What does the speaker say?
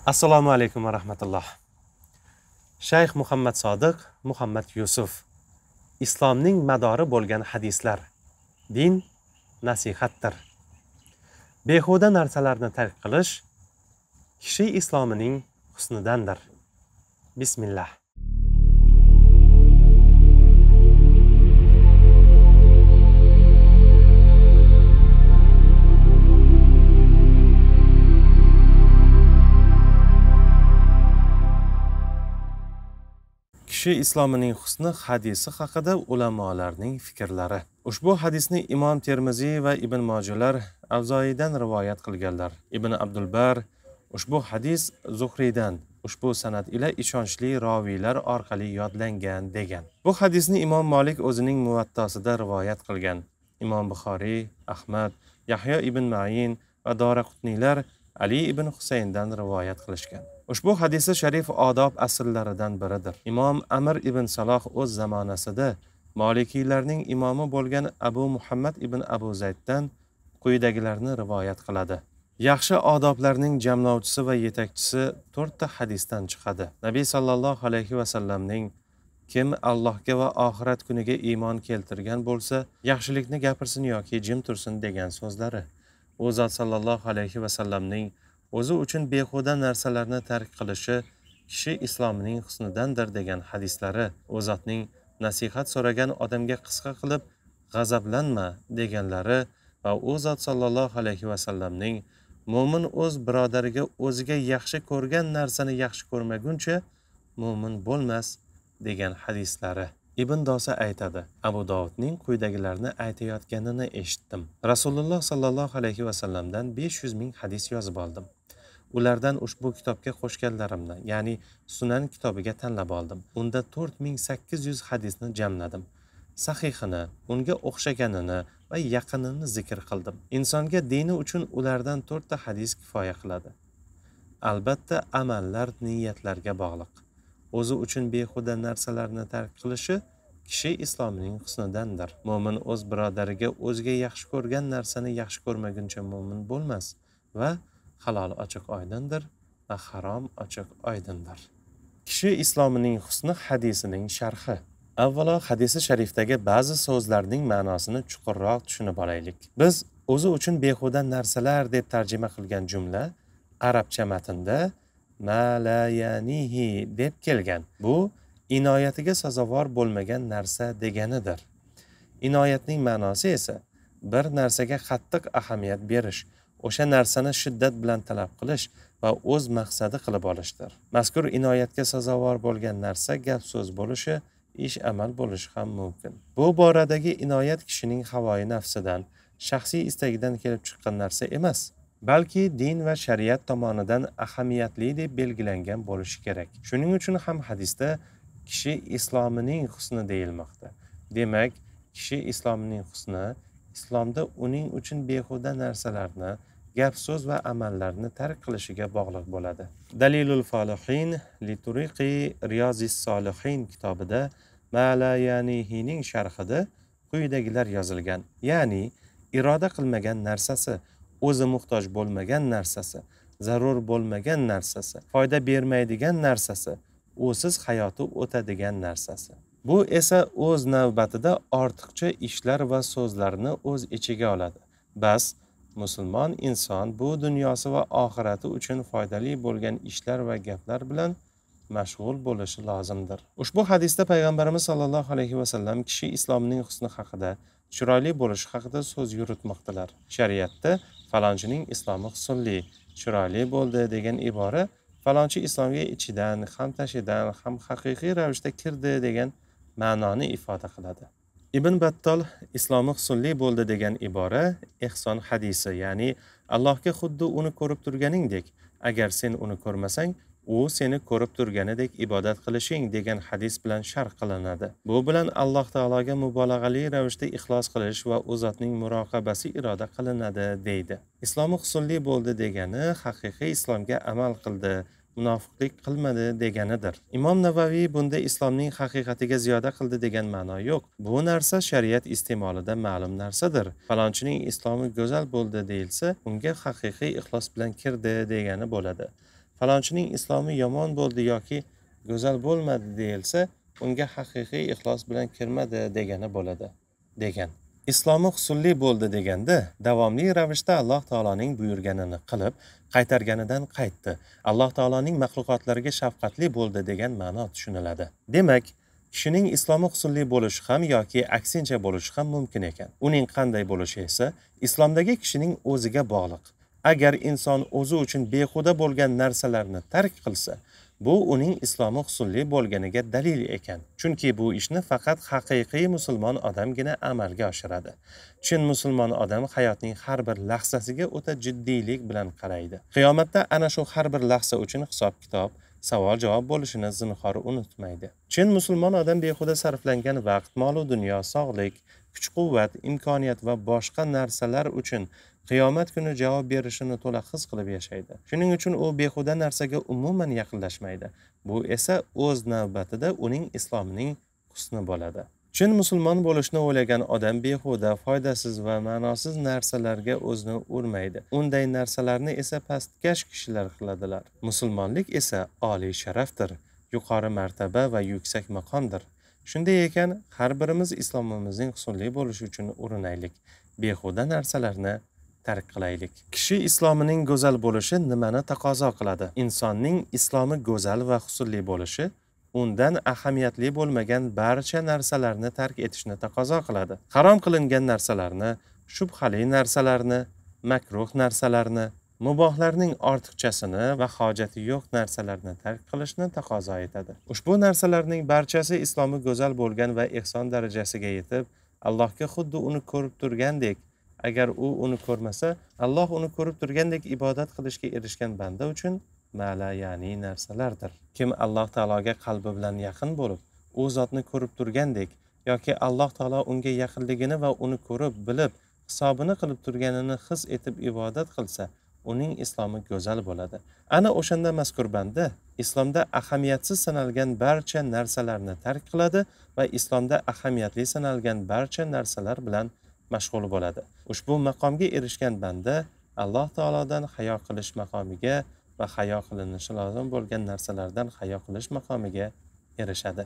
Assalomu alaykum va rahmatulloh. Shayx Muhammad Sodiq Muhammad Yusuf. Islomning madori bo'lgan hadislar. Din nasihatdir. Behuda narsalarni tark qilish kishi islomining husnidandir. Bismillah. Kishi islomining husni hadisi haqida ulamolarning fikrlari. Ushbu hadisni Imom Termiziy va Ibn Mojalar Avzoiydan rivoyat qilganlar. Ibn Abdulbar ushbu hadis Zuhriydan ushbu sanad ila ishonchli roviylar orqali yodlangan degan. Bu hadisni Imom Malik o'zining Muvattasida rivoyat qilgan. Imom Buxoriy, Ahmad, Yahyo ibn Ma'in va Doraqutniylar Ali ibn Husayndan rivoyat qilishgan. Ushbu hadisi sharif odob asllaridan biridir. Imom Amr ibn Saloh o'z zamonasida Malikiylarning imomi bo'lgan Abu Muhammad ibn Abu Zayddan quyidagilarni rivoyat qiladi. Yaxshi odoblarning jamlovchisi va yetakchisi 4 ta hadisdan chiqadi. Nabiy sallallohu alayhi va sallamning kim Allohga va oxirat kuniga iymon keltirgan bo'lsa, yaxshilikni gapirsin yoki jim tursin degan so'zlari. U zot sallallohu alayhi va sallamning o'zi uchun behuda narsalarni tark qilishi kishi islomining husnidandir degan hadislari, u zotning nasihat so'ragan odamga qisqa qilib g'azablanma deganlari va u zot sallallohu alayhi va sallamning mo'min o'z birodariga o'ziga yaxshi ko'rgan narsani yaxshi ko'rmaguncha mo'min bo'lmas degan hadislari. Ibn Dosa aytadi, Abu Dovudning quyidagilarni aytayotganini eshitdim. Rasululloh sallallohu alayhi va sallamdan 500 ming hadis yozib oldim. Ulardan ushbu kitobga qo'shganlarimni, ya'ni Sunan kitobiga tanlab oldim. Unda 4800 hadisni jamladim. Sahihini, unga o'xshaganini va yaqinini zikr qildim. Insonga dini uchun ulardan 4 ta hadis kifoya qiladi. Albatta, amallar niyatlarga bog'liq. O'zi uchun behuda narsalarni tark qilishi kishi islomining husnidandir. Mo'min o'z birodariga o'ziga yaxshi ko'rgan narsani yaxshi ko'rmaguncha mo'min bo'lmas va halol ochiq oydindir va harom ochiq oydindir. Kishi islomining husni hadisining sharhi. Avvalo hadisi sharifdagi ba'zi so'zlarning ma'nosini chuqurroq tushunib olaylik. Biz o'zi uchun behuda narsalar deb tarjima qilgan jumla arabcha matnda ma la yanihi deb kelgan. Bu inoyatiga sazovor bo'lmagan narsa deganidir. Inoyatning ma'nosi esa bir narsaga qattiq ahamiyat berish, o'sha narsani shiddat bilan talab qilish va o'z maqsadi qilib olishdir. Mazkur inoyatga sazovor bo'lgan narsa gap so'z bo'lishi, ish amal bo'lishi ham mumkin. Bu boradagi inoyat kishining havoi nafsidan, shaxsiy istagidan kelib chiqqan narsa emas, balki din va shariat tomonidan ahamiyatli deb belgilangan bo'lishi kerak. Shuning uchun ham hadisda kishi islomining husni deyilmoqda. Demak, kishi islomining husni islomda uning uchun behuda narsalarni, gap so'z va amallarni tark qilishiga bog'liq bo'ladi. Dalilul Falihin li turiqi Riyozis Solihin kitobida ma la yanihining sharhida quyidagilar yozilgan. Ya'ni iroda qilmagan narsasi, o'zi muhtoj bo'lmagan narsasi, zarur bo'lmagan narsasi, foyda bermaydigan narsasi, usiz hayoti o'tadigan narsasi. Bu esa o'z navbatida ortiqcha ishlar va so'zlarni o'z ichiga oladi. Bas, musulmon inson bu dunyosi va oxirati uchun foydali bo'lgan ishlar va gaplar bilan mashg'ul bo'lishi lozimdir. Ushbu hadisda payg'ambarimiz sollallohu alayhi va sallam kishi islomining husni haqida, chiroyli bo'lishi haqida so'z yuritmoqdalar. Shariatda falonchining islomi husnli, chiroyli bo'ldi degan ibora falonchi islomga ichidan, ham tashidan, ham haqiqiy ravishda kirdi degan ma'noni ifoda qiladi. Ibn Battol islomi husnli bo'ldi degan ibora ihson hadisi, ya'ni Allohga xuddi uni ko'rib turganingdek, agar sen uni ko'rmasang, u seni ko'rib turganidek ibodat qilishing degan hadis bilan sharh qilinadi. Bu bilan Alloh taologa mubolag'ali ravishda ixlos qilish va u zotning muroqabasi iroda qilinadi deydi. Islomi husnli bo'ldi degani haqiqiy islomga amal qildi, munofiqlik qilmadi deganidir. Imom Navaviy bunda islomning haqiqatiga ziyoda qildi degan ma'no yo'q. Bu narsa shariat iste'molida ma'lum narsadir. Falonchining islomi go'zal bo'ldi deyilsa, unga haqiqiy ixlos bilan kirdi degani bo'ladi. falonchining islomi yomon bo'ldi yoki go'zal bo'lmadi deyilsa, unga haqiqiy ixlos bilan kirmadi degani bo'ladi, degan. Islomi husnli bo'ldi deganda davomli ravishda Alloh taoloning buyurganini qilib, qaytarganidan qaytdi. Alloh taoloning maxluqotlariga shafqatli bo'ldi degan ma'no tushuniladi. Demak, kishining islomi husnli bo'lishi ham yoki aksincha bo'lishi ham mumkin ekan. Uning qanday bo'lishi esa islomdagi kishining o'ziga bog'liq. Agar inson o'zi uchun behuda bo'lgan narsalarni tark qilsa, bu uning islomi husnli bo'lganiga dalil ekan. Chunki bu ishni faqat haqiqiy musulmon odamgina amalga oshiradi. Chin musulmon odam hayotning har bir lahzasiga o'ta jiddiylik bilan qaraydi. Qiyomatda ana shu har bir lahza uchun hisob-kitob, savol-javob bo'lishini zinhor unutmaydi. Chin musulmon odam behuda sarflangan vaqt, mol va dunyo, sog'lik, kuch-quvvat, imkoniyat va boshqa narsalar uchun qiyomat kuni javob berishini to'la his qilib yashaydi. Shuning uchun u behuda narsaga umuman yaqinlashmaydi. Bu esa o'z navbatida uning islomining husni bo'ladi. Chin musulmon bo'lishni o'ylagan odam behuda, foydasiz va ma'nosiz narsalarga o'zini urmaydi. Unday narsalarni esa pastkash kishilar qiladilar. Musulmonlik esa oliy sharafdir, yuqori martaba va yuksak maqomdir. Shunday ekan, har birimiz islomimizning husnli bo'lishi uchun urinaylik. Behuda narsalarni tark qilaylik. Kishi islomining go'zal bo'lishi nimani taqozo qiladi? Insonning islomi go'zal va husnli bo'lishi undan ahamiyatli bo'lmagan barcha narsalarni tark etishni taqozo qiladi. Harom qilingan narsalarni, shubhali narsalarni, makruh narsalarni, mubohlarning ortiqchasini va hojati yo'q narsalarni tark qilishni taqozo etadi. Ushbu narsalarning barchasi islomi go'zal bo'lgan va ihson darajasiga yetib, Allohga xuddi uni ko'rib turgandek, agar u uni ko'rmasa, Alloh uni ko'rib turgandek ibodat qilishga erishgan banda uchun ma'la ya'ni narsalardir. Kim Alloh taologa qalbi bilan yaqin bo'lib, u zotni ko'rib turgandek yoki Alloh taolo unga yaqinligini va uni ko'rib, bilib, hisobini qilib turganini his etib ibodat qilsa, uning islomi go'zal bo'ladi. Ana o'shanda mazkur banda islomda ahamiyatsiz sanalgan barcha narsalarni tark qiladi va islomda ahamiyatli sanalgan barcha narsalar bilan mashg'ul bo'ladi. Ushbu maqomga erishgan banda Alloh taolodan hayo qilish maqomiga va hayo qilinishi lozim bo'lgan narsalardan hayo qilish maqomiga erishadi.